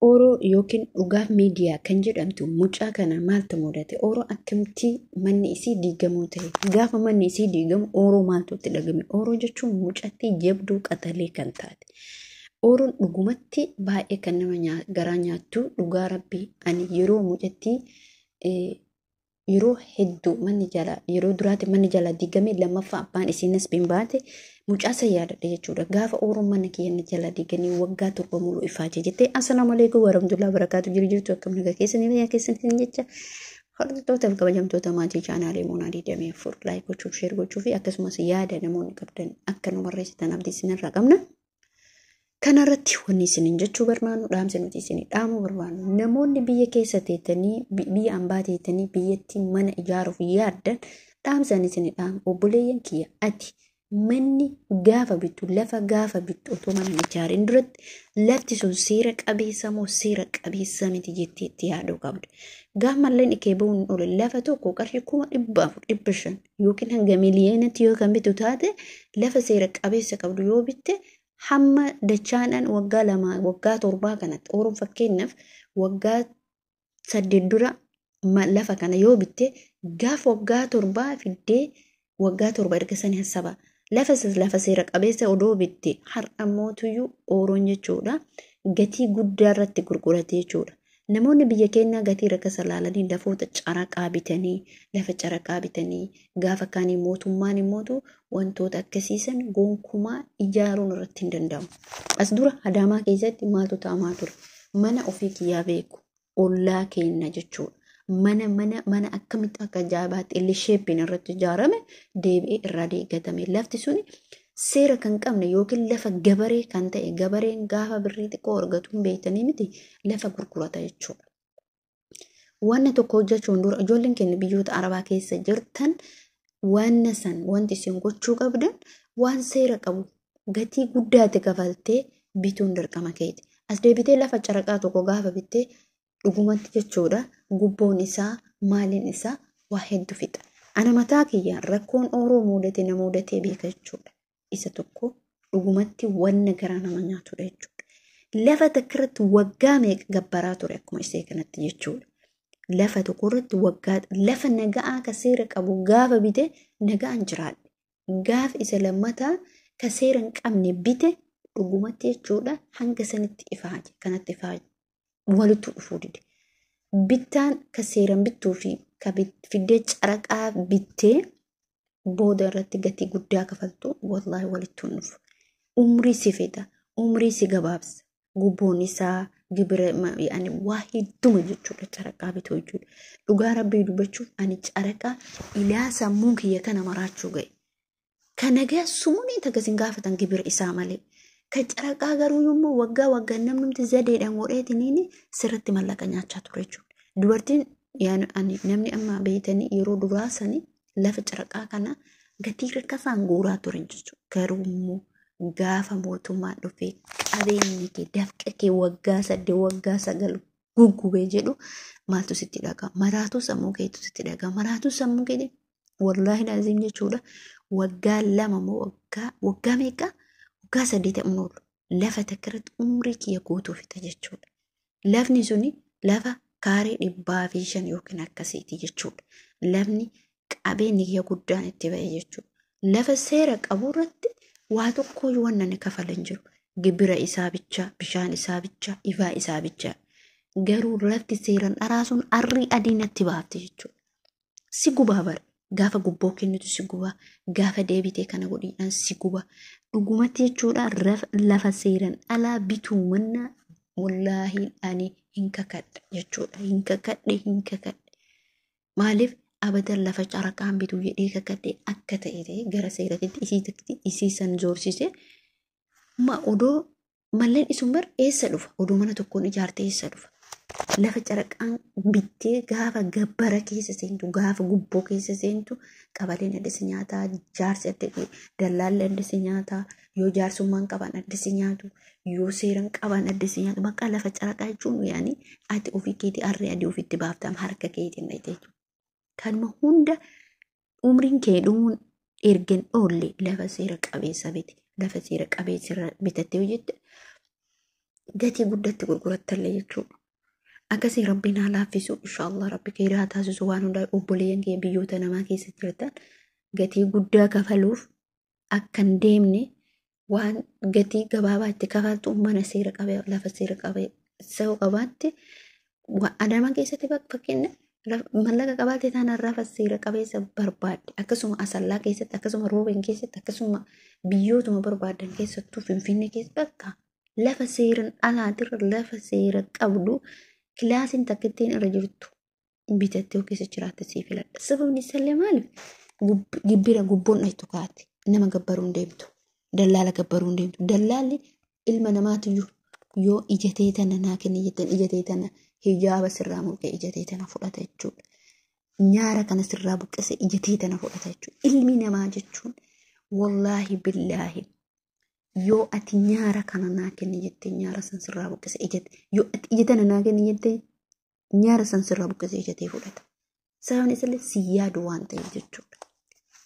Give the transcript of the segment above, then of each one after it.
Oro yookiin dhugaaf miidiyaa kan jedhamtu mucaa kana maaltu mudate? Oro akkamitti manni isii diigamuu ta'e? Gaafa manni isii diigamu oro maaltu itti dhagame? Oro jechuun mucattii jabduu qaxalee kan taate. Oroon dhugumatti baay'ee kan nama garaa nyaattu dhugaa rabbii ani yeroo mucattii yeroo hedduu manni jala yeroo duraati manni jala diigame lammaffaa abbaan isiinis baate mucaa yaadadha jechuudha. Gaafa Oroon mana keenya jala diiganii waggaa torba mulu ifaajee jettee assalaamu alaykum warahmatullahi wabarakaatu jirtu akkam nagaa keessanii jecha hordoftoota kabajamtoota maatii chaanaalee Moonaa 24 laayik gochuuf sheer gochuu fi akkasumas yaada namoonni qabdan akka nu barreessitan abdii isinirraa qabna. Kanarratti wanni isiniin jechuu barbaannu dhaamsa nuti isinii dhaamuu barbaannu namoonni biyya keessa teessanii biyya ambaa teessanii biyyatti mana ijaaruuf yaaddan dhaamsaan isinii dhaamu obboleeyyan kiyya ati manni gaafa bittu lafa gaafa bittu otoo mana ijaarin duratti lafti sun seera qabeessa moo seera qabeessa miti jettee itti yaaduu qabda. Gaaf malleen ikee ba'uun ole lafa tokko qarshii 400,500 yookiin hanga miliyoonatti yoo kan bitu taate lafa seera qabeessa qabdu yoo bitte hamma dachaanan waggaa 2 waggaa 7 kanatti Oroon fakkeenyaaf waggaa 8 dura lafa kana yoo bitte gaafa waggaa 7 fiddee waggaa 7 erga sanii hasaba lafa seera qabeessa odoo bitte har'a mootuyyuu Oroon jechuudha gatii guddaa irratti gurgurate jechuudha. Namoonni biyya keenyaa gatii rakasa laalanii lafoota caraqaa bitanii lafa caraqaa bitanii gaafa kaanii mootummaan immoo wantoota akkasiisan gonkumaa ijaaruun irratti hin danda'amu. As dura Adaamaa keessatti maaltu ta'amaa ture? Mana ofii kiyyaa beeku ollaa keenya jechuudha. Mana akkamitti akka ajaa'ibaatti illee sheeppiin irratti ijaarame deebi'ee irraa deeggatame lafti suni seera kan qabne yookiin lafa gabaree kan ta'e gabareen gaafa birrii xiqqoo argatuun beektanii miti lafa gurgurata jechuudha. Wanna tokko hojjechuun dura ijoolleen keenya biyyoota Arabaa keessa jirtan wanti isin gochuu qabdan waan seera qabu gatii guddaatti kafaltee bituun dirqama keeti. As deebitee lafa caraqaa tokko gaafa bittee dhugumatti jechuudha gubboon isaa maaliin isaa waa hedduu fixa. Ana mataa kiyyaan rakkoon Oroo mudate na mudatee beeka jechuudha. Isa tokko dhugumatti wanna garaa nama nyaatudha jechuudha. Lafa takkarratti waggaa meeqa gabbaraa ture akkuma isee kanatti jechuudha. Lafa tokkorratti waggaa lafa nagaa ka seera qabu gaafa bite nagaan jiraadhe. Gaafa isa lammataa ka seera hin qabne bite dhugumatti jechuudha hanga sanitti ifaaje kanatti ifaaje walitti dhufuu dide. Bittaan ka seeran bittuu fi ka fiddee caraqaa bittee booda irratti gatii guddaa kafaltu wallahi walitti dhufu. Umrii si fida, umrii si gabaabsa. Gubboon isaa gibira yaani waa hedduma jechuudha caraqaa bituu jechuudha. Dhugaa rabbii dubbachuuf ani caraqaa ilaa sammuu kiyya kana maraachuu ga'e. Kana geessumni tagasin gaafatan gibira isaa malee. Ka caraqaa garuu yommuu waggaa namni zadeedhaan godheetiniin sirriitti mallaqa nyaachaa ture jechuudha. Dubartiin namni amma beeytanii yeroo duraasanii lafa caraqaa kana gatii rakkasaan guuraa turan jechuudha. Garuu immoo gaafa mootummaan dhufee qabeenyi kee dafqa kee waggaa 8 waggaa 9 guggubee jedhu maaltu sitti dhaga'ama? Maraatuu sammuu keetu sitti dhaga'ama. Maraatuu sammuu keetii wallaahi laaziim jechuudha. Waggaa 2 moo waggaa meeqa? Waggaa 8 ta'uun oolu. Lafa takkarratti umrii kiyya guutuu fita jechuudha. Lafni suni lafa kaarii 105 yookiin akkasiiti jechuudha. Lafni qabeenyi kiyya guddaan itti ba'e jechuudha. Lafa seera qaburratti waa tokko wanna kafalan jiru. Gibira isaa bicha, bishaan isaa bicha, ifaa isaa bicha. Garuu lafti seeran dharaasuun arrii adiinatti baafte jechuudha. Si gubaa bara. Gaafa gubboo kennitu si gubaa. Gaafa deebitee kana godhiidhaan si gubaa. Dhugumatti jechuudha lafa seeran alaa bituu manna wallaahi ani hin kakadhe jechuudha. Hin kakadhe. Maaliif? Abadan lafa caraqaan bituu jedhee kakadhe akka ta'e gara seeratitti isii san zoorsise ma odoo malleen isun bar eessa dhufa odoo mana tokkoon ijaarte eessa dhufa lafa caraqaan bittee gaafa gabbara keessa seentu gaafa gubboo keessa seentu qabaleen addisi nyaataa jaarsi adda dallaalli addisi nyaataa yoo jaarsummaan qaban addisi nyaatu yoo seeran qaban addisi nyaatu bakka lafa caraqaa jechuun yaani ati ofii keetii arrii adii ofitti baaftam harka keetiin dhayite jechuudha. Kanuma hunda umriin kee dhumuun ergen oolle lafa seera qabeessa biti. Lafa seera qabeessa bitattee hojjette gatii guddatti gurgurattallee jechuudha. Akkasii rabbiin haa laaffisu inshaallah rabbi keeraa taasisu waan hundaa obboleeyyan kee biyyoota namaa keessa jirtan gatii guddaa kafaluuf akka hin deemne waan gatii gabaabaa itti kafaltu mana seera qabee lafa seera qabee sa'u qabaatti adama keessatti fakkeenya mallaqa qabaate taanaan lafa seera qabeessa barbaadde akkasuma asallaa keessatti akkasuma roobeen keessatti akkasuma biyyootuma barbaadan keessattuu finfinnee keessa bakka lafa seeran alaatirra lafa seera qabdu kilaasiin takkittiin irra jirtu bitattee yoo keessa jiraatte sii filadha. Sababni isallee maaliif gibbira gubboon dhaytu kaate nama gabbaruu hin deemtu. Dallaala gabbaruu hin deemtu. Dallaalli ilma namaatiyyuu yoo ijatee tana naa kenni jettan ijatee tana hijaaba sirraa mulqee ijatee tana fudhata jechuudha. Nyaara kana sirraa buqqise ijatee tana fudhata jechuudha. Ilmi namaa jechuun wallaahi billaahi yoo ati nyaara kana naa kenni jettee nyaara san sirraa buqqise ijate yoo ati ija tana naa kenni jettee nyaara san sirraa buqqise ijatee fudhata. Sababni isallee si yaadu waan ta'eef jechuudha.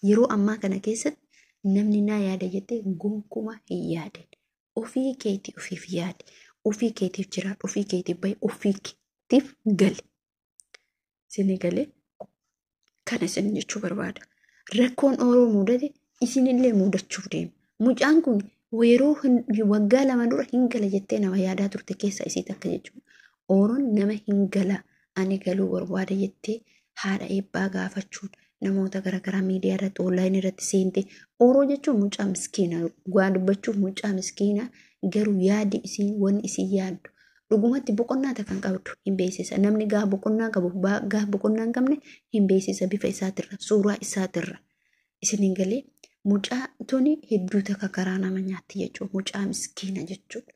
Yeroo ammaa kana keessatti namni naa yaada jettee gonkumaa hin yaadin. Ofii keetii ofiif yaade. Ofii keetiif jiraadhu. Ofii keetiif bahe. Ofii keetiif gali. Isin galee kana isin jechuu barbaada. Rakkoon Oromoo mudate isinillee mudachuuf deema. Mucaan kun yeroo waggaa 2 dura hin gala jettee nama yaadaa turte keessa isii takka jechuudha. Oroon nama hin gala ani galuu barbaada jettee haadha eebbaa gaafachuun namoota garaagaraa miidiyaa irratti onlaayinii irratti seente Oroo jechuun mucaa miskiina waa dubbachuuf mucaa miskiina garuu yaadi isiin wanni isiin yaaddu dhugumatti boqonnaa kan qabdu hin beeksisa namni gaa boqonnaa qabu gaa boqonnaa hin qabne hin beeksisa bifa isaatirra suuraa isaatirra isiniin galee mucaa tuni hedduu takka karaa nama nyaatti jechuudha mucaa miskiina jechuudha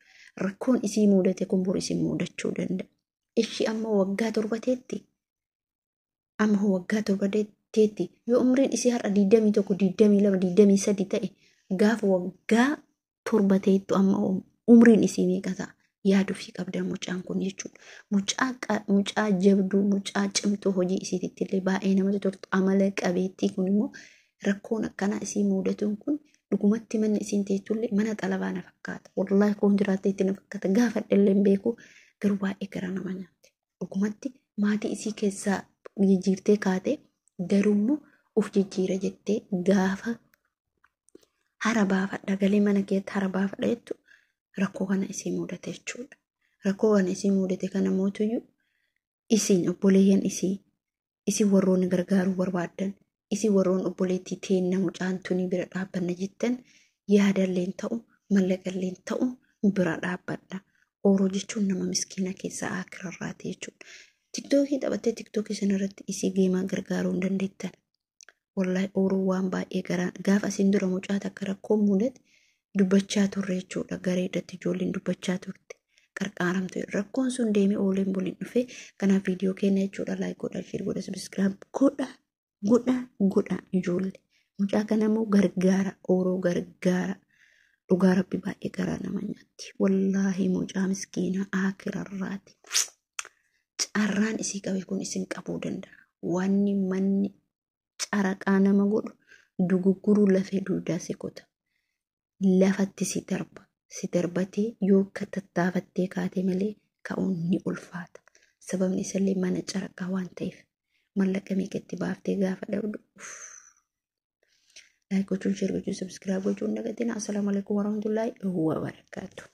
rakkoon isii mudate kun bor isin mudachuu danda'a ishi amma waggaa 7 teetti amma waggaa 7 teetti yoo umriin isii har'a 21 22 23 ta'e gaafa waggaa 7 teettu amma umriin isii meeqa ta'a yaaduu fi qabdan mucaan kun jechuudha mucaa jabduu mucaa cimtuu hojii isiitti illee baay'ee namatti toltu amala qabeettii kun immoo rakkoon akkanaa isii mudatuun kun dhugumatti manni isiin teettullee mana xalabaa na fakkaata wallaahi koon jiraatteetti na fakkaata gaafa dhallee hin beeku garuu baay'ee gara nama nyaatti dhugumatti maatii isii keessaa jijjiirtee kaate garuu uf jijjiira jettee gaafa hara baafadha galee mana keetti hara baafadha jettu rakkoo kana isii mudate jechuudha. Rakkoo kana isii mudate kana mootuyyuu isiin obboleeyyan isii warroonni gargaaruu barbaadan isii warroon obboleettii teenna mucaan tuni bira dhaabbanna jettan yaadalleen ta'u mallaqalleen ta'u bira dhaabbadha. Oroo jechuun nama miskiina keessaa akirarraate jechuudha. TikTokii taphattee TikTokii sanarratti isii geemaa gargaaruu hin dandeettan. Wallahi Oroo waan baay'ee gaafa isin dura mucaa takka rakkoo mudate dubbachaa turre jechuudha. Garee irratti ijoolleen dubbachaa turte. Qarqaaramtu rakkoon sun deemee ooleen boliin dhufe kanaaf viidiyoo keenya jechuudha laayik godha share godha subscribe godha ijoollee. Mucaa kanammoo gargaara Oroo gargaara. Dhugaa rabbi baay'ee garaa nama nyaatti. Wallaahi mucaa miskiina akirarraati. Carraan isii qabe kun isin qabuu danda'a. Wanni manni caraqaa nama godhu dugugguruu lafee duudaa si kota. Lafatti si darbatee yoo tattaafattee kaate malee ka'uun ni ulfaata. Sababni isallee mana caraqaa waan ta'eef mallaqa meeqatti baaftee gaafa dhabdu. Like gochuun share gochuun subscribe gochuun dagatina. Assalamu alaikum warahmatullahi wabarakatuh.